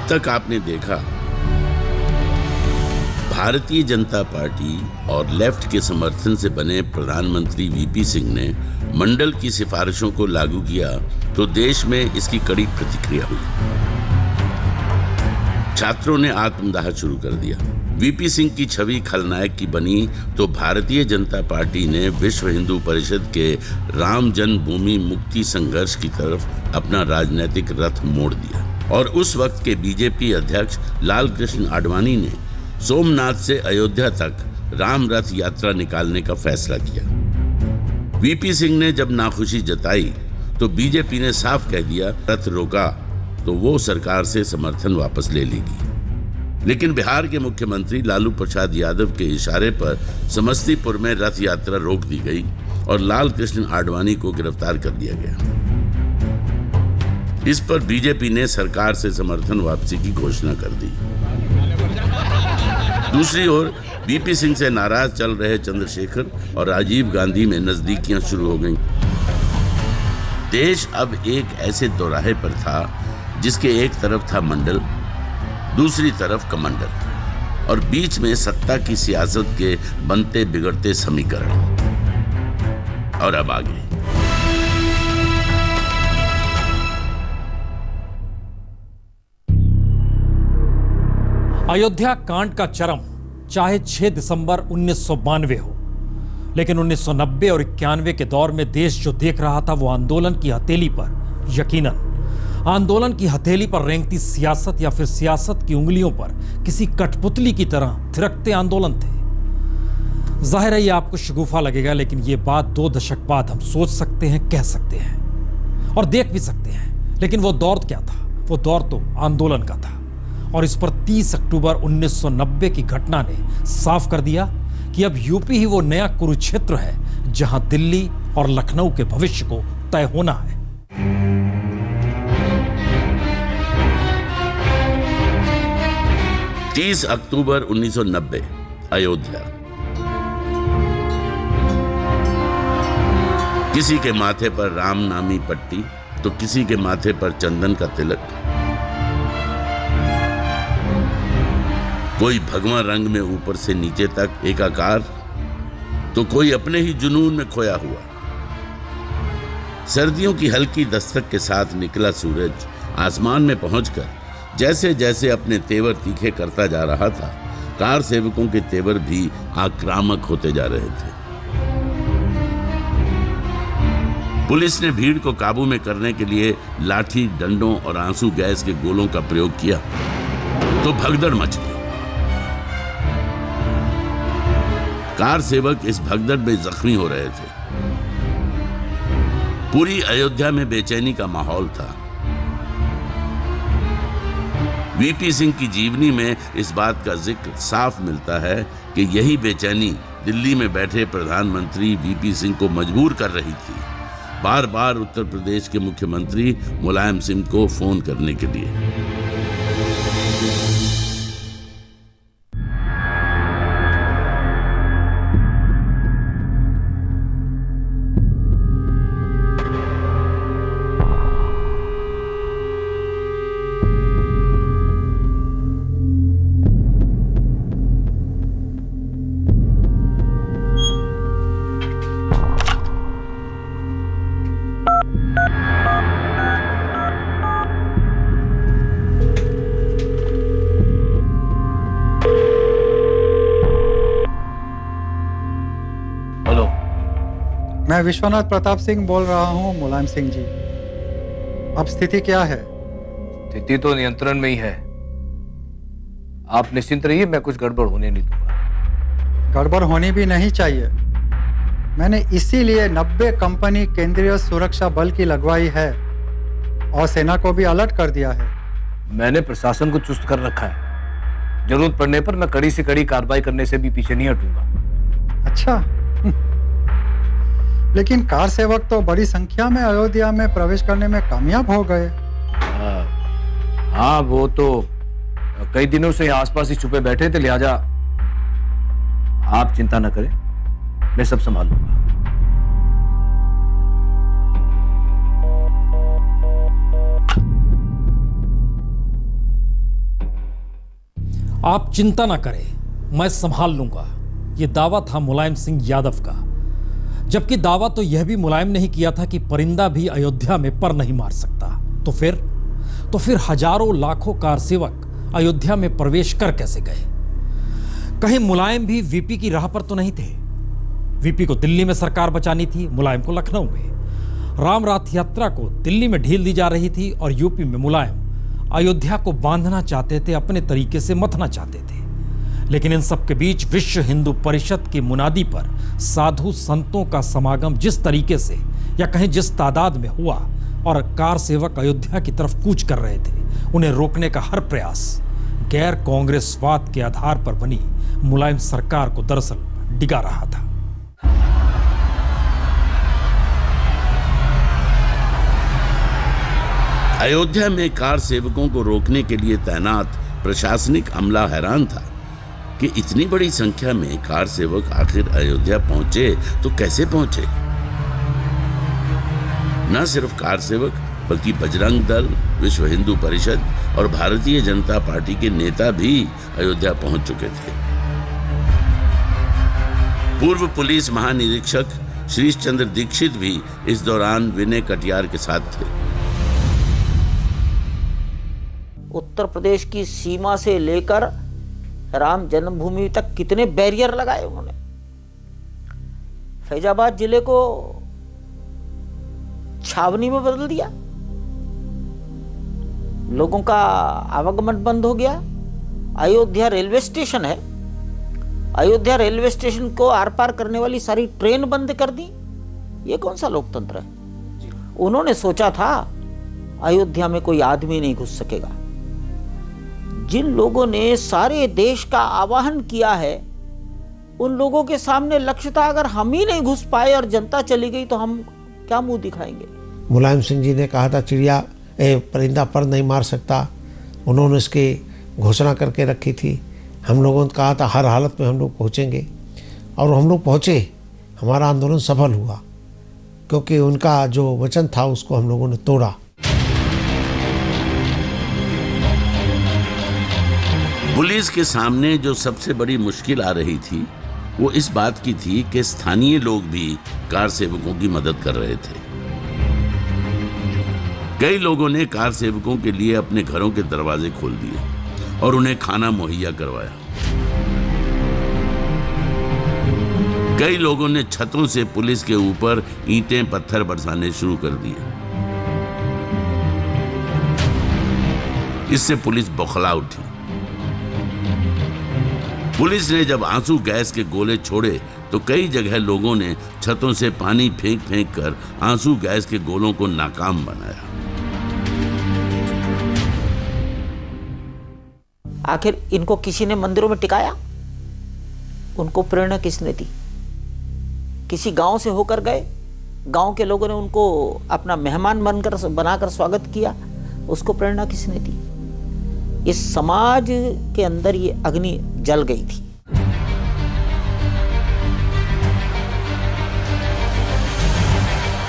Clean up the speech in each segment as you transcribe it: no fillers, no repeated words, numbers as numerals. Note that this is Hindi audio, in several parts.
अब तक आपने देखा, भारतीय जनता पार्टी और लेफ्ट के समर्थन से बने प्रधानमंत्री वीपी सिंह ने मंडल की सिफारिशों को लागू किया तो देश में इसकी कड़ी प्रतिक्रिया हुई। छात्रों ने आत्मदाह शुरू कर दिया। वीपी सिंह की छवि खलनायक की बनी तो भारतीय जनता पार्टी ने विश्व हिंदू परिषद के राम जन्मभूमि मुक्ति संघर्ष की तरफ अपना राजनीतिक रथ मोड़ दिया और उस वक्त के बीजेपी अध्यक्ष लाल कृष्ण आडवाणी ने सोमनाथ से अयोध्या तक राम रथ यात्रा निकालने का फैसला किया। वीपी सिंह ने जब नाखुशी जताई तो बीजेपी ने साफ कह दिया, रथ रोका तो वो सरकार से समर्थन वापस ले लेगी। लेकिन बिहार के मुख्यमंत्री लालू प्रसाद यादव के इशारे पर समस्तीपुर में रथ यात्रा रोक दी गई और लाल कृष्ण आडवाणी को गिरफ्तार कर दिया गया। इस पर बीजेपी ने सरकार से समर्थन वापसी की घोषणा कर दी। दूसरी ओर वीपी सिंह से नाराज चल रहे चंद्रशेखर और राजीव गांधी में नजदीकियां शुरू हो गईं। देश अब एक ऐसे दोराहे पर था जिसके एक तरफ था मंडल, दूसरी तरफ कमंडल और बीच में सत्ता की सियासत के बनते बिगड़ते समीकरण। और अब आगे अयोध्या कांड का चरम चाहे 6 दिसंबर 1992 हो, लेकिन 1990 और 91 के दौर में देश जो देख रहा था वो आंदोलन की हथेली पर, यकीनन आंदोलन की हथेली पर रेंगती सियासत या फिर सियासत की उंगलियों पर किसी कठपुतली की तरह थिरकते आंदोलन थे। जाहिर है ये आपको शगुफा लगेगा, लेकिन ये बात 2 दशक बाद हम सोच सकते हैं, कह सकते हैं और देख भी सकते हैं। लेकिन वो दौर क्या था? वो दौर तो आंदोलन का था और इस पर 30 अक्टूबर 1990 की घटना ने साफ कर दिया कि अब यूपी ही वो नया कुरुक्षेत्र है जहां दिल्ली और लखनऊ के भविष्य को तय होना है। तीस अक्टूबर 1990 अयोध्या। किसी के माथे पर राम नामी पट्टी तो किसी के माथे पर चंदन का तिलक। कोई भगवा रंग में ऊपर से नीचे तक एकाकार तो कोई अपने ही जुनून में खोया हुआ। सर्दियों की हल्की दस्तक के साथ निकला सूरज आसमान में पहुंचकर जैसे जैसे अपने तेवर तीखे करता जा रहा था, कार सेवकों के तेवर भी आक्रामक होते जा रहे थे। पुलिस ने भीड़ को काबू में करने के लिए लाठी, डंडों और आंसू गैस के गोलों का प्रयोग किया तो भगदड़ मच गई। कार सेवक इस भगदड़ में जख्मी हो रहे थे। पूरी अयोध्या में बेचैनी का माहौल था। वीपी सिंह की जीवनी में इस बात का जिक्र साफ मिलता है कि यही बेचैनी दिल्ली में बैठे प्रधानमंत्री वीपी सिंह को मजबूर कर रही थी बार बार उत्तर प्रदेश के मुख्यमंत्री मुलायम सिंह को फोन करने के लिए। मैं विश्वनाथ प्रताप सिंह बोल रहा हूँ। मुलायम सिंह जी, अब स्थिति क्या है? स्थिति तो नियंत्रण में ही है। आप निश्चिंत रहिए, मैं कुछ गड़बड़ होने नहीं दूंगा। गड़बड़ होनी भी नहीं चाहिए। मैंने इसीलिए 90 कंपनी केंद्रीय सुरक्षा बल की लगवाई है और सेना को भी अलर्ट कर दिया है। मैंने प्रशासन को चुस्त कर रखा है। जरूरत पड़ने पर मैं कड़ी से कड़ी कार्रवाई करने से भी पीछे नहीं हटूंगा। अच्छा, लेकिन कार सेवक तो बड़ी संख्या में अयोध्या में प्रवेश करने में कामयाब हो गए। हाँ, वो तो कई दिनों से आसपास ही छुपे बैठे थे, लिहाजा आप चिंता न करें, मैं सब संभाल लूंगा। आप चिंता ना करें, मैं संभाल लूंगा, यह दावा था मुलायम सिंह यादव का। जबकि दावा तो यह भी मुलायम नहीं किया था कि परिंदा भी अयोध्या में पर नहीं मार सकता। तो फिर हजारों लाखों कार सेवक अयोध्या में प्रवेश कर कैसे गए? कहीं मुलायम भी वीपी की राह पर तो नहीं थे? वीपी को दिल्ली में सरकार बचानी थी, मुलायम को लखनऊ में। राम रथ यात्रा को दिल्ली में ढील दी जा रही थी और यूपी में मुलायम अयोध्या को बांधना चाहते थे, अपने तरीके से मथना चाहते थे। लेकिन इन सब के बीच विश्व हिंदू परिषद की मुनादी पर साधु संतों का समागम जिस तरीके से या कहीं जिस तादाद में हुआ और कार सेवक अयोध्या की तरफ कूच कर रहे थे, उन्हें रोकने का हर प्रयास गैर कांग्रेसवाद के आधार पर बनी मुलायम सरकार को दरअसल डिगा रहा था। अयोध्या में कार सेवकों को रोकने के लिए तैनात प्रशासनिक अमला हैरान था कि इतनी बड़ी संख्या में कार सेवक आखिर अयोध्या पहुंचे तो कैसे पहुंचे। न सिर्फ कार सेवक बल्कि बजरंग दल, विश्व हिंदू परिषद और भारतीय जनता पार्टी के नेता भी अयोध्या पहुंच चुके थे। पूर्व पुलिस महानिरीक्षक श्रीश चंद्र दीक्षित भी इस दौरान विनय कटियार के साथ थे। उत्तर प्रदेश की सीमा से लेकर राम जन्मभूमि तक कितने बैरियर लगाए उन्होंने। फैजाबाद जिले को छावनी में बदल दिया, लोगों का आवागमन बंद हो गया। अयोध्या रेलवे स्टेशन है, अयोध्या रेलवे स्टेशन को आर पार करने वाली सारी ट्रेन बंद कर दी। ये कौन सा लोकतंत्र है? उन्होंने सोचा था अयोध्या में कोई आदमी नहीं घुस सकेगा। जिन लोगों ने सारे देश का आवाहन किया है, उन लोगों के सामने लक्ष्य था, अगर हम ही नहीं घुस पाए और जनता चली गई तो हम क्या मुंह दिखाएंगे। मुलायम सिंह जी ने कहा था परिंदा पर नहीं मार सकता, उन्होंने इसकी घोषणा करके रखी थी। हम लोगों ने कहा था हर हालत में हम लोग पहुँचेंगे, और हम लोग पहुँचे। हमारा आंदोलन सफल हुआ क्योंकि उनका जो वचन था उसको हम लोगों ने तोड़ा। पुलिस के सामने जो सबसे बड़ी मुश्किल आ रही थी वो इस बात की थी कि स्थानीय लोग भी कार सेवकों की मदद कर रहे थे। कई लोगों ने कार सेवकों के लिए अपने घरों के दरवाजे खोल दिए और उन्हें खाना मुहैया करवाया। कई लोगों ने छतों से पुलिस के ऊपर ईंटें पत्थर बरसाने शुरू कर दिए। इससे पुलिस बौखला उठी। पुलिस ने जब आंसू गैस के गोले छोड़े तो कई जगह लोगों ने छतों से पानी फेंक फेंक कर आंसू गैस के गोलों को नाकाम बनाया। आखिर इनको किसी ने मंदिरों में टिकाया? उनको प्रेरणा किसने दी? किसी गांव से होकर गए, गांव के लोगों ने उनको अपना मेहमान बनाकर स्वागत किया, उसको प्रेरणा किसने दी? इस समाज के अंदर ये अग्नि जल गई थी।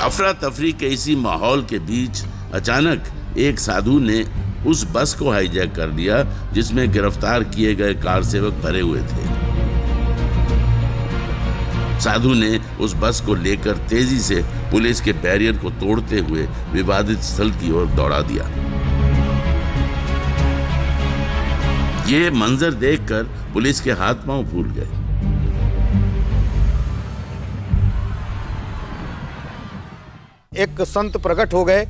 अफरा तफरी के इसी माहौल के बीच अचानक एक साधु ने उस बस को हाईजैक कर दिया जिसमें गिरफ्तार किए गए कार सेवक भरे हुए थे। साधु ने उस बस को लेकर तेजी से पुलिस के बैरियर को तोड़ते हुए विवादित स्थल की ओर दौड़ा दिया। ये मंजर देखकर पुलिस के हाथ पांव फूल गए। एक संत प्रकट हो गए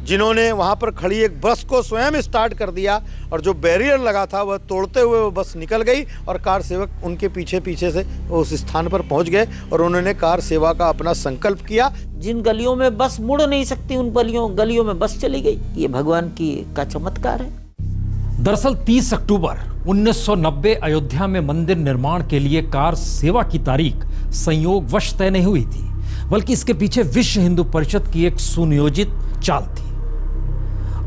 जिन्होंने वहां पर खड़ी एक बस को स्वयं स्टार्ट कर दिया, और जो बैरियर लगा था वह तोड़ते हुए वो बस निकल गई और कार सेवक उनके पीछे पीछे से उस स्थान पर पहुंच गए और उन्होंने कार सेवा का अपना संकल्प किया। जिन गलियों में बस मुड़ नहीं सकती उन गलियों में बस चली गई। ये भगवान का चमत्कार है। दरअसल 30 अक्टूबर 1990 अयोध्या में मंदिर निर्माण के लिए कार सेवा की तारीख संयोगवश तय नहीं हुई थी, बल्कि इसके पीछे विश्व हिंदू परिषद की एक सुनियोजित चाल थी।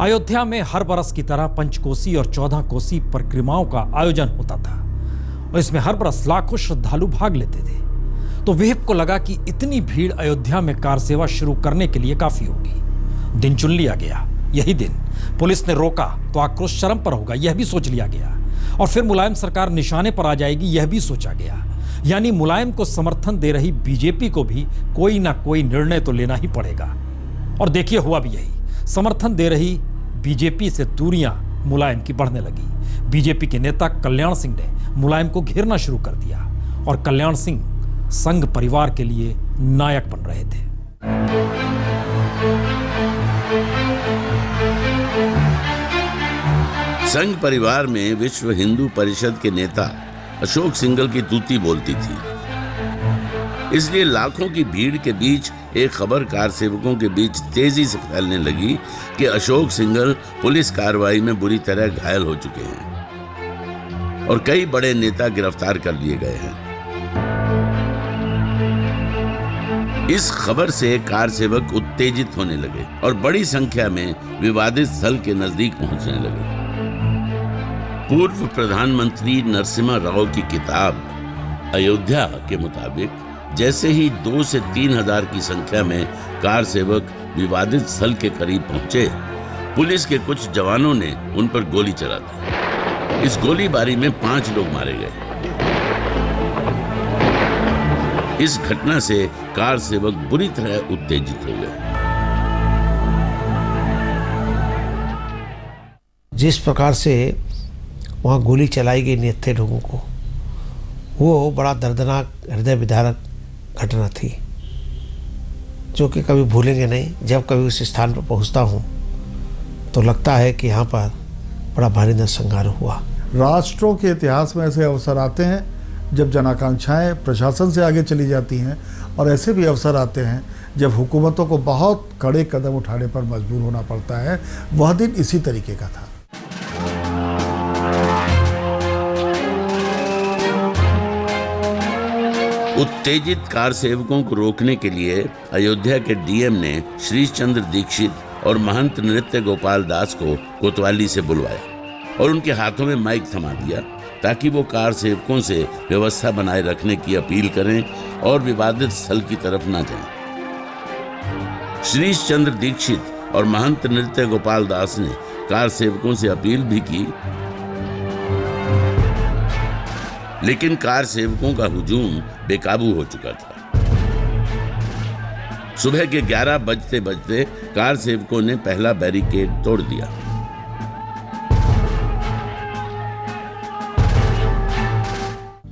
अयोध्या में हर बरस की तरह पंचकोसी और 14 कोसी परिक्रमाओं का आयोजन होता था और इसमें हर बरस लाखों श्रद्धालु भाग लेते थे। तो विहिप को लगा कि इतनी भीड़ अयोध्या में कार सेवा शुरू करने के लिए काफी होगी। दिन चुन लिया गया। यही दिन पुलिस ने रोका तो आक्रोश चरम पर होगा, यह भी सोच लिया गया और फिर मुलायम सरकार निशाने पर आ जाएगी, यह भी सोचा गया। यानी मुलायम को समर्थन दे रही बीजेपी को भी कोई ना कोई निर्णय तो लेना ही पड़ेगा। और देखिए हुआ भी यही। समर्थन दे रही बीजेपी से दूरियां मुलायम की बढ़ने लगी। बीजेपी के नेता कल्याण सिंह ने मुलायम को घेरना शुरू कर दिया और कल्याण सिंह संघ परिवार के लिए नायक बन रहे थे। संघ परिवार में विश्व हिंदू परिषद के नेता अशोक सिंघल की तूती बोलती थी। इसलिए लाखों की भीड़ के बीच एक खबर कार सेवकों के बीच तेजी से फैलने लगी कि अशोक सिंघल पुलिस कार्रवाई में बुरी तरह घायल हो चुके हैं और कई बड़े नेता गिरफ्तार कर लिए गए हैं। इस खबर से कार सेवक उत्तेजित होने लगे और बड़ी संख्या में विवादित स्थल के नजदीक पहुंचने लगे। पूर्व प्रधानमंत्री नरसिम्हा राव की किताब अयोध्या के मुताबिक जैसे ही 2 से 3 हजार की संख्या में कार सेवक विवादित स्थल के करीब पहुंचे, पुलिस के कुछ जवानों ने उन पर गोली चला दी। इस गोलीबारी में 5 लोग मारे गए। इस घटना से कार सेवक बुरी तरह उत्तेजित हो गए। जिस प्रकार से वहाँ गोली चलाई गई निहत्थे लोगों को, वो बड़ा दर्दनाक हृदय विदारक घटना थी, जो कि कभी भूलेंगे नहीं। जब कभी उस स्थान पर पहुँचता हूँ तो लगता है कि यहाँ पर बड़ा भारी नरसंहार हुआ। राष्ट्रों के इतिहास में ऐसे अवसर आते हैं जब जनाकांक्षाएं प्रशासन से आगे चली जाती हैं, और ऐसे भी अवसर आते हैं जब हुकूमतों को बहुत कड़े कदम उठाने पर मजबूर होना पड़ता है। वह दिन इसी तरीके का था। उत्तेजित कार सेवकों को रोकने के लिए अयोध्या के डीएम ने श्रीश चंद्र दीक्षित और महंत नृत्य गोपाल दास को कोतवाली से बुलवाया और उनके हाथों में माइक थमा दिया ताकि वो कार सेवकों से व्यवस्था बनाए रखने की अपील करें और विवादित स्थल की तरफ न जाएं। श्रीश चंद्र दीक्षित और महंत नृत्य गोपाल दास ने कार सेवकों से अपील भी की, लेकिन कार सेवकों का हुजूम बेकाबू हो चुका था। सुबह के 11 बजते बजते कार सेवकों ने पहला बैरिकेड तोड़ दिया।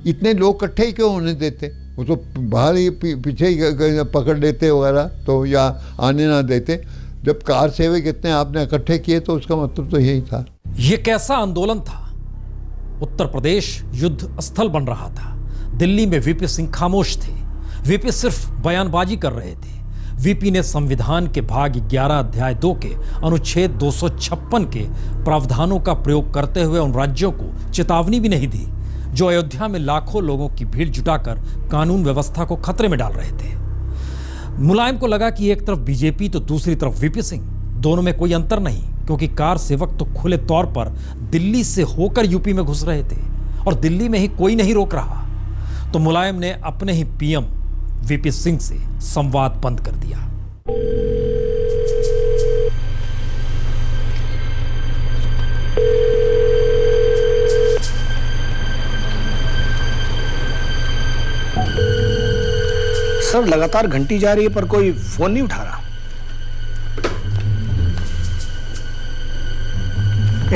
इतने लोग इकट्ठे ही क्यों होने देते? वो तो बाहर ही पीछे ही पकड़ लेते वगैरह, तो या आने ना देते। जब कार सेवक इतने आपने इकट्ठे किए तो उसका मतलब तो यही था। यह कैसा आंदोलन था? उत्तर प्रदेश युद्ध स्थल बन रहा था। दिल्ली में वीपी सिंह खामोश थे। वीपी सिर्फ बयानबाजी कर रहे थे। वीपी ने संविधान के भाग 11 अध्याय 2 के अनुच्छेद 256 के प्रावधानों का प्रयोग करते हुए उन राज्यों को चेतावनी भी नहीं दी जो अयोध्या में लाखों लोगों की भीड़ जुटाकर कानून व्यवस्था को खतरे में डाल रहे थे। मुलायम को लगा कि एक तरफ बीजेपी तो दूसरी तरफ वीपी सिंह, दोनों में कोई अंतर नहीं, क्योंकि कार सेवक तो खुले तौर पर दिल्ली से होकर यूपी में घुस रहे थे और दिल्ली में ही कोई नहीं रोक रहा। तो मुलायम ने अपने ही पीएम वीपी सिंह से संवाद बंद कर दिया। सर, लगातार घंटी जा रही है पर कोई फोन नहीं उठा रहा।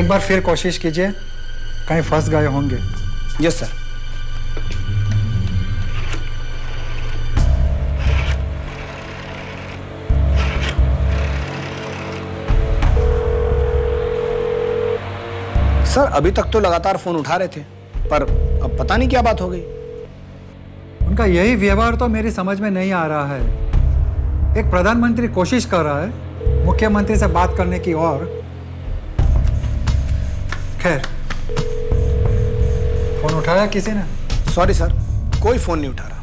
एक बार फिर कोशिश कीजिए, कहीं फंस गए होंगे। Yes sir. सर, अभी तक तो लगातार फोन उठा रहे थे, पर अब पता नहीं क्या बात हो गई। उनका यही व्यवहार तो मेरी समझ में नहीं आ रहा है। एक प्रधानमंत्री कोशिश कर रहा है मुख्यमंत्री से बात करने की, और खैर फोन उठाया किसी ने? सॉरी सर, कोई फोन नहीं उठा रहा।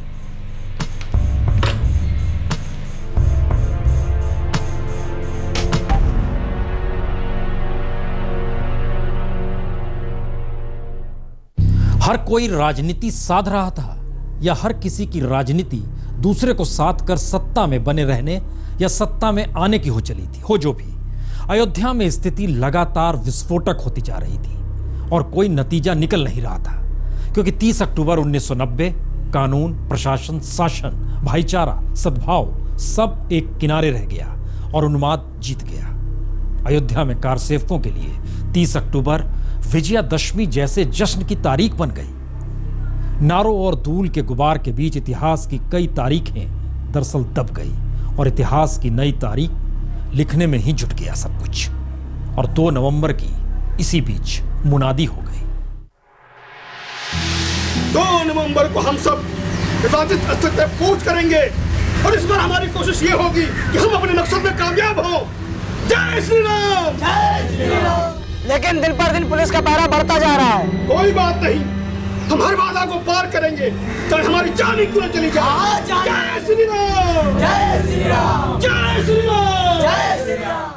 हर कोई राजनीति साध रहा था, या हर किसी की राजनीति दूसरे को साध कर सत्ता में बने रहने या सत्ता में आने की हो चली थी। हो जो भी, अयोध्या में स्थिति लगातार विस्फोटक होती जा रही थी और कोई नतीजा निकल नहीं रहा था, क्योंकि 30 अक्टूबर 1990 कानून, प्रशासन, शासन, भाईचारा, सद्भाव सब एक किनारे रह गया और उन्माद जीत गया। अयोध्या में कार सेवकों के लिए 30 अक्टूबर विजयादशमी जैसे जश्न की तारीख बन गई। नारों और धूल के गुबार के बीच इतिहास की कई तारीखें दरअसल दब गई और इतिहास की नई तारीख लिखने में ही जुट गया सब कुछ। और 2 नवंबर की इसी बीच मुनादी हो गई। 2 नवंबर को हम सब हिफाजत अस्तर पे कूच करेंगे और इस बार हमारी कोशिश ये होगी कि हम अपने मकसद में कामयाब हों। जय श्री राम! जय श्री राम! लेकिन दिन पर दिन पुलिस का पहरा बढ़ता जा रहा है। कोई बात नहीं, हम हर बाधा को पार करेंगे, चाहे हमारी जान ही क्यों न चली जाए। जय श्री राम! जय श्री राम! जय श्री राम! जय श्री राम!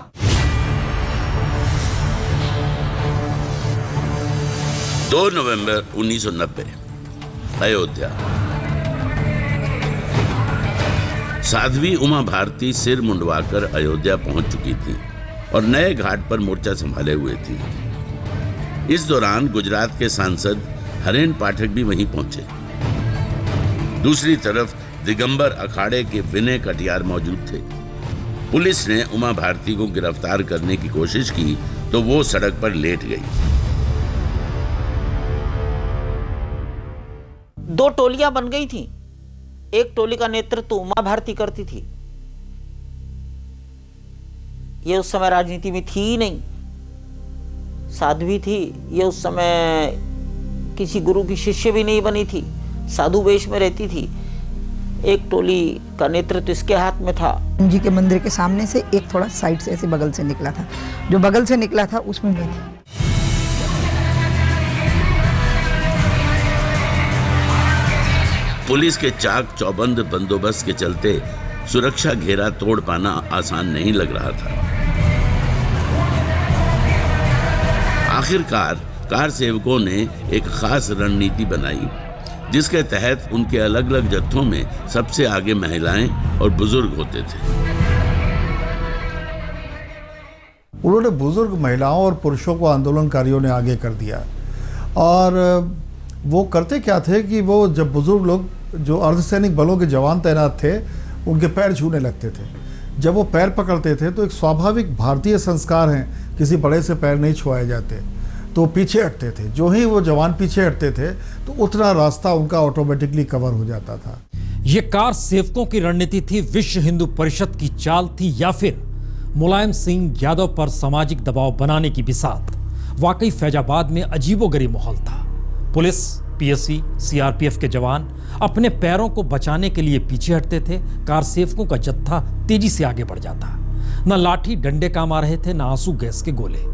2 नवंबर 1990 अयोध्या। साध्वी उमा भारती सिर मुंडवाकर अयोध्या पहुंच चुकी थी और नए घाट पर मोर्चा संभाले हुए थी। इस दौरान गुजरात के सांसद हरेन पाठक भी वहीं पहुंचे। दूसरी तरफ दिगंबर अखाड़े के विनय कटियार मौजूद थे। पुलिस ने उमा भारती को गिरफ्तार करने की कोशिश की तो वो सड़क पर लेट गई। 2 टोलियां बन गई थी। एक टोली का नेतृत्व उमा भारती करती थी। ये उस समय राजनीति में थी ही नहीं, साध्वी थी। ये उस समय किसी गुरु की शिष्य भी नहीं बनी थी, साधु वेश में रहती थी। एक टोली का नेतृत्व इसके हाथ में था। जी के मंदिर के सामने से एक थोड़ा साइड से ऐसे बगल से निकला था। जो बगल से निकला था उसमें मैं थी। पुलिस के चाक चौबंद बंदोबस्त के चलते सुरक्षा घेरा तोड़ पाना आसान नहीं लग रहा था। आखिरकार कार सेवकों ने एक खास रणनीति बनाई, जिसके तहत उनके अलग अलग जत्थों में सबसे आगे महिलाएं और बुजुर्ग होते थे। उन्होंने बुजुर्ग महिलाओं और पुरुषों को आंदोलनकारियों ने आगे कर दिया। और वो करते क्या थे कि वो जब बुजुर्ग लोग जो अर्धसैनिक बलों के जवान तैनात थे उनके पैर छूने लगते थे। जब वो पैर पकड़ते थे तो एक स्वाभाविक भारतीय संस्कार है, किसी बड़े से पैर नहीं छुआए जाते, तो पीछे हटते थे। जो ही वो जवान पीछे हटते थे तो उतना रास्ता उनका ऑटोमेटिकली कवर हो जाता था। ये कार सेवकों की रणनीति थी, विश्व हिंदू परिषद की चाल थी, या फिर मुलायम सिंह यादव पर सामाजिक दबाव बनाने की बिसात? वाकई फैजाबाद में अजीबोगरीब माहौल था। पुलिस, पीएससी, सीआरपीएफ के जवान अपने पैरों को बचाने के लिए पीछे हटते थे। कार सेवकों का जत्था तेजी से आगे बढ़ जाता। न लाठी डंडे काम आ रहे थे, न आंसू गैस के गोले।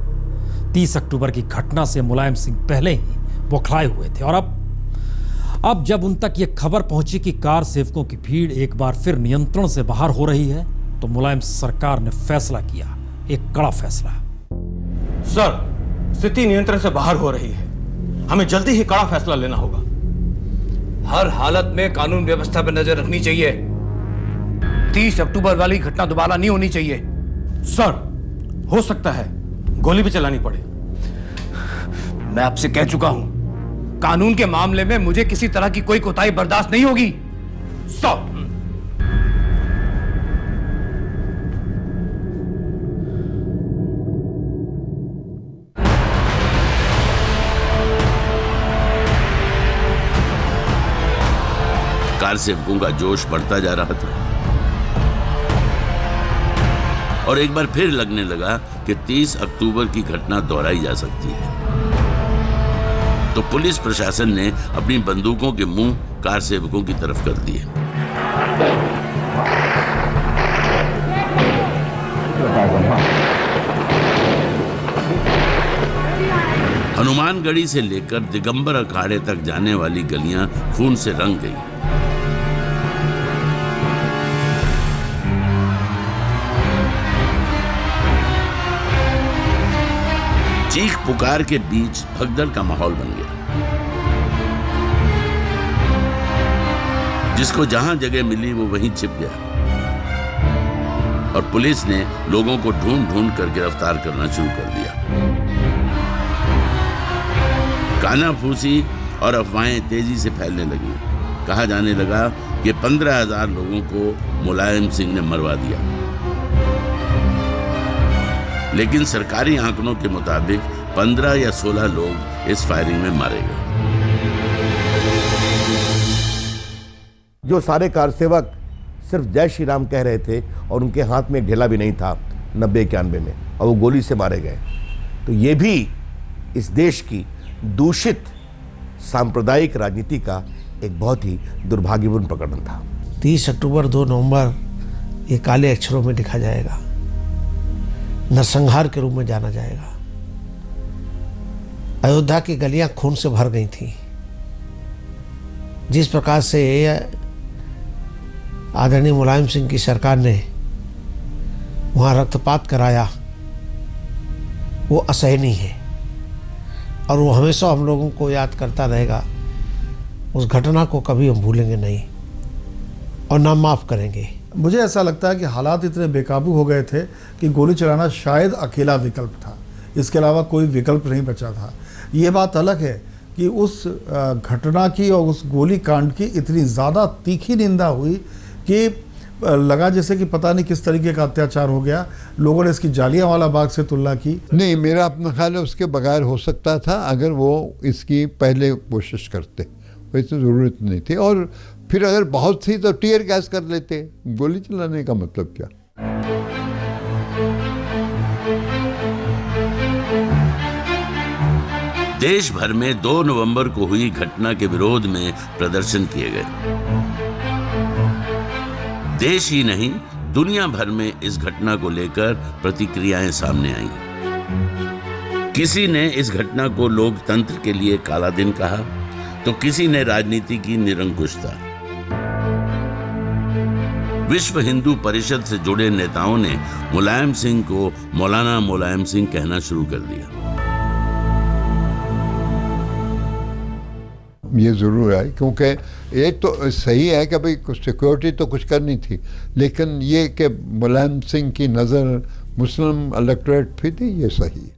30 अक्टूबर की घटना से मुलायम सिंह पहले ही बौखलाए हुए थे और अब जब उन तक यह खबर पहुंची कि कार सेवकों की भीड़ एक बार फिर नियंत्रण से बाहर हो रही है, तो मुलायम सरकार ने फैसला किया, एक कड़ा फैसला। सर, स्थिति नियंत्रण से बाहर हो रही है, हमें जल्दी ही कड़ा फैसला लेना होगा। हर हालत में कानून व्यवस्था पर नजर रखनी चाहिए। 30 अक्टूबर वाली घटना दोबारा नहीं होनी चाहिए। सर, हो सकता है गोली भी चलानी पड़े। मैं आपसे कह चुका हूं, कानून के मामले में मुझे किसी तरह की कोई कोताही बर्दाश्त नहीं होगी। सर, कार सेवकों का जोश बढ़ता जा रहा था और एक बार फिर लगने लगा कि 30 अक्टूबर की घटना दोहराई जा सकती है। तो पुलिस प्रशासन ने अपनी बंदूकों के मुंह कार सेवकों की तरफ कर दिए। हनुमानगढ़ी से लेकर दिगंबर अखाड़े तक जाने वाली गलियां खून से रंग गई। चीख पुकार के बीच भगदड़ का माहौल बन गया। जिसको जहां जगह मिली वो वहीं छिप गया और पुलिस ने लोगों को ढूंढ ढूंढ कर गिरफ्तार करना शुरू कर दिया। कानाफूसी और अफवाहें तेजी से फैलने लगी। कहा जाने लगा कि 15,000 लोगों को मुलायम सिंह ने मरवा दिया, लेकिन सरकारी आंकड़ों के मुताबिक 15 या 16 लोग इस फायरिंग में मारे गए। जो सारे कारसेवक सिर्फ जय श्री राम कह रहे थे और उनके हाथ में एक ढेला भी नहीं था 90-91 में, और वो गोली से मारे गए, तो ये भी इस देश की दूषित सांप्रदायिक राजनीति का एक बहुत ही दुर्भाग्यपूर्ण प्रकरण था। 30 अक्टूबर 2 नवंबर ये काले अक्षरों में लिखा जाएगा, नरसंहार के रूप में जाना जाएगा। अयोध्या की गलियां खून से भर गई थी। जिस प्रकार से आदरणीय मुलायम सिंह की सरकार ने वहाँ रक्तपात कराया, वो असहनीय है और वो हमेशा हम लोगों को याद करता रहेगा। उस घटना को कभी हम भूलेंगे नहीं और ना माफ़ करेंगे। मुझे ऐसा लगता है कि हालात इतने बेकाबू हो गए थे कि गोली चलाना शायद अकेला विकल्प था, इसके अलावा कोई विकल्प नहीं बचा था। ये बात अलग है कि उस घटना की और उस गोली कांड की इतनी ज़्यादा तीखी निंदा हुई कि लगा जैसे कि पता नहीं किस तरीके का अत्याचार हो गया। लोगों ने इसकी जालियांवाला बाग से तुलना की। नहीं, मेरा अपना ख्याल है उसके बगैर हो सकता था अगर वो इसकी पहले कोशिश करते, वैसे ज़रूरत नहीं थी। और फिर अगर बहुत थी तो टीयर गैस कर लेते, गोली चलाने का मतलब क्या। देश भर में 2 नवंबर को हुई घटना के विरोध में प्रदर्शन किए गए। देश ही नहीं, दुनिया भर में इस घटना को लेकर प्रतिक्रियाएं सामने आईं। किसी ने इस घटना को लोकतंत्र के लिए काला दिन कहा, तो किसी ने राजनीति की निरंकुशता। विश्व हिंदू परिषद से जुड़े नेताओं ने मुलायम सिंह को मौलाना मुलायम सिंह कहना शुरू कर दिया। ये ज़रूर है, क्योंकि एक तो सही है कि भाई सिक्योरिटी तो कुछ करनी थी, लेकिन ये कि मुलायम सिंह की नज़र मुस्लिम इलेक्टोरेट पे थी, ये सही है।